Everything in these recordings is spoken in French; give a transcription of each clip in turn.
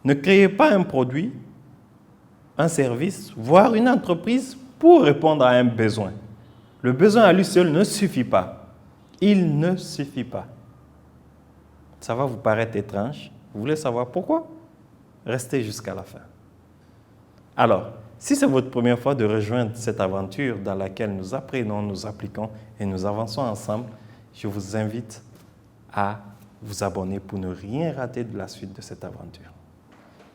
Ne créez pas un produit, un service, voire une entreprise pour répondre à un besoin. Le besoin à lui seul ne suffit pas. Il ne suffit pas. Ça va vous paraître étrange. Vous voulez savoir pourquoi? Restez jusqu'à la fin. Alors, si c'est votre première fois de rejoindre cette aventure dans laquelle nous apprenons, nous appliquons et nous avançons ensemble, je vous invite à vous abonner pour ne rien rater de la suite de cette aventure.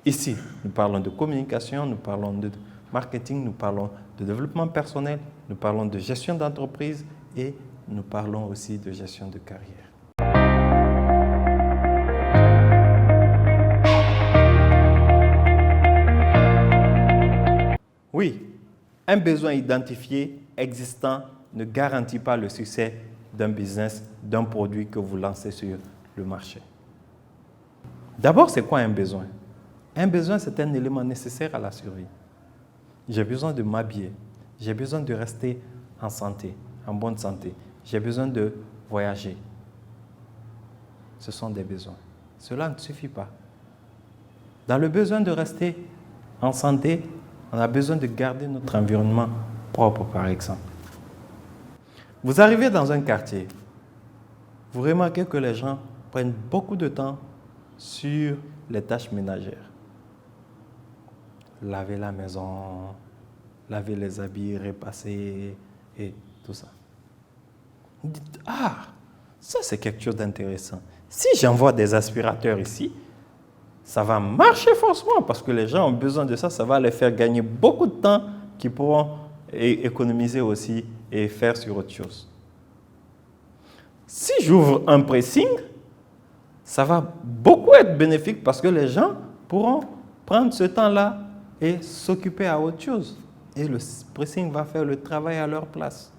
Ici, nous parlons de communication, nous parlons de marketing, nous parlons de développement personnel, nous parlons de gestion d'entreprise et nous parlons aussi de gestion de carrière. Oui, un besoin identifié, existant, ne garantit pas le succès d'un business, d'un produit que vous lancez sur le marché. D'abord, c'est quoi un besoin? Un besoin, c'est un élément nécessaire à la survie. J'ai besoin de m'habiller, j'ai besoin de rester en santé, en bonne santé, j'ai besoin de voyager. Ce sont des besoins. Cela ne suffit pas. Dans le besoin de rester en santé, on a besoin de garder notre environnement propre, par exemple. Vous arrivez dans un quartier, vous remarquez que les gens prennent beaucoup de temps sur les tâches ménagères. Laver la maison, laver les habits, repasser et tout ça. Vous dites, ah, ça c'est quelque chose d'intéressant. Si j'envoie des aspirateurs ici, ça va marcher forcément parce que les gens ont besoin de ça, ça va les faire gagner beaucoup de temps qu'ils pourront économiser aussi et faire sur autre chose. Si j'ouvre un pressing, ça va beaucoup être bénéfique parce que les gens pourront prendre ce temps-là et s'occuper à autre chose. Et le pressing va faire le travail à leur place.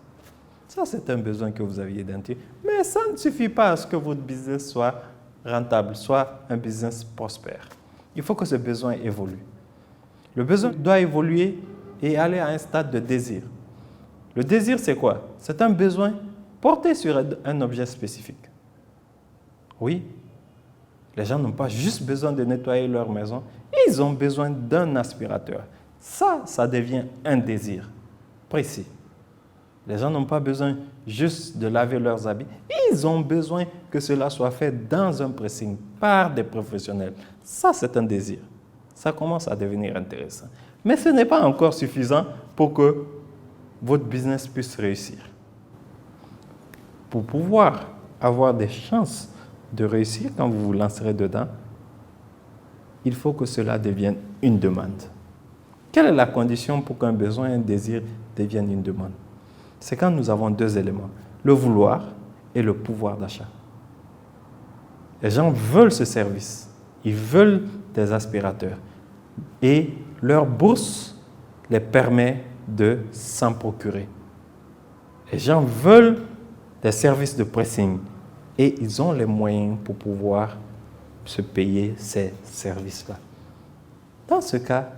Ça, c'est un besoin que vous aviez identifié. Mais ça ne suffit pas à ce que votre business soit rentable, soit un business prospère. Il faut que ce besoin évolue. Le besoin doit évoluer et aller à un stade de désir. Le désir, c'est quoi? C'est un besoin porté sur un objet spécifique. Oui, les gens n'ont pas juste besoin de nettoyer leur maison, ils ont besoin d'un aspirateur. Ça devient un désir précis. Les gens n'ont pas besoin juste de laver leurs habits. Ils ont besoin que cela soit fait dans un pressing par des professionnels. Ça, c'est un désir. Ça commence à devenir intéressant. Mais ce n'est pas encore suffisant pour que votre business puisse réussir. Pour pouvoir avoir des chances de réussir quand vous vous lancerez dedans, il faut que cela devienne une demande. Quelle est la condition pour qu'un besoin, un désir devienne une demande? C'est quand nous avons deux éléments, le vouloir et le pouvoir d'achat. Les gens veulent ce service, ils veulent des aspirateurs et leur bourse les permet de s'en procurer. Les gens veulent des services de pressing et ils ont les moyens pour pouvoir se payer ces services-là. Dans ce cas,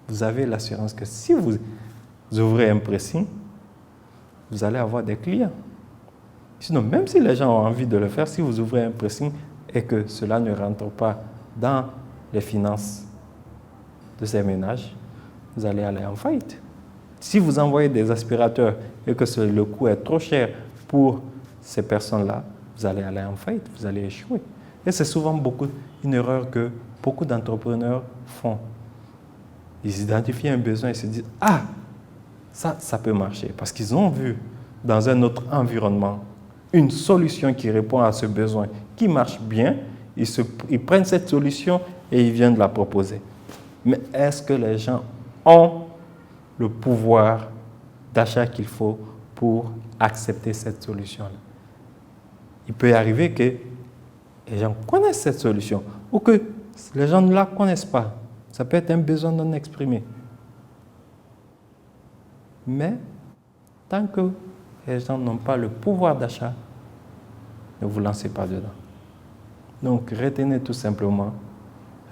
vous avez l'assurance que si vous ouvrez un pressing, vous allez avoir des clients. Sinon, même si les gens ont envie de le faire, si vous ouvrez un pressing et que cela ne rentre pas dans les finances de ces ménages, vous allez aller en faillite. Si vous envoyez des aspirateurs et que le coût est trop cher pour ces personnes-là, vous allez aller en faillite, vous allez échouer. Et c'est souvent une erreur que beaucoup d'entrepreneurs font. Ils identifient un besoin et se disent « Ah, ça peut marcher » parce qu'ils ont vu dans un autre environnement une solution qui répond à ce besoin, qui marche bien. Ils prennent cette solution et ils viennent la proposer. Mais est-ce que les gens ont le pouvoir d'achat qu'il faut pour accepter cette solution-là? Il peut arriver que les gens connaissent cette solution ou que les gens ne la connaissent pas. Ça peut être un besoin non exprimé. Mais tant que les gens n'ont pas le pouvoir d'achat, ne vous lancez pas dedans. Donc, retenez tout simplement,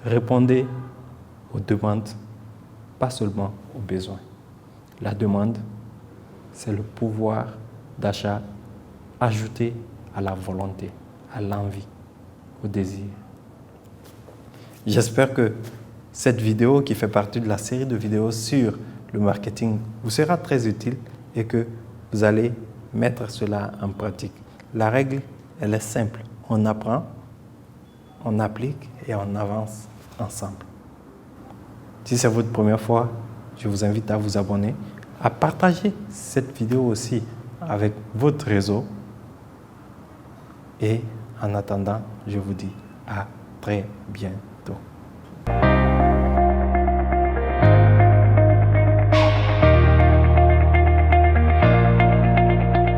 répondez aux demandes, pas seulement aux besoins. La demande, c'est le pouvoir d'achat ajouté à la volonté, à l'envie, au désir. J'espère que cette vidéo qui fait partie de la série de vidéos sur le marketing vous sera très utile et que vous allez mettre cela en pratique. La règle, elle est simple. On apprend, on applique et on avance ensemble. Si c'est votre première fois, je vous invite à vous abonner, à partager cette vidéo aussi avec votre réseau. Et en attendant, je vous dis à très bientôt.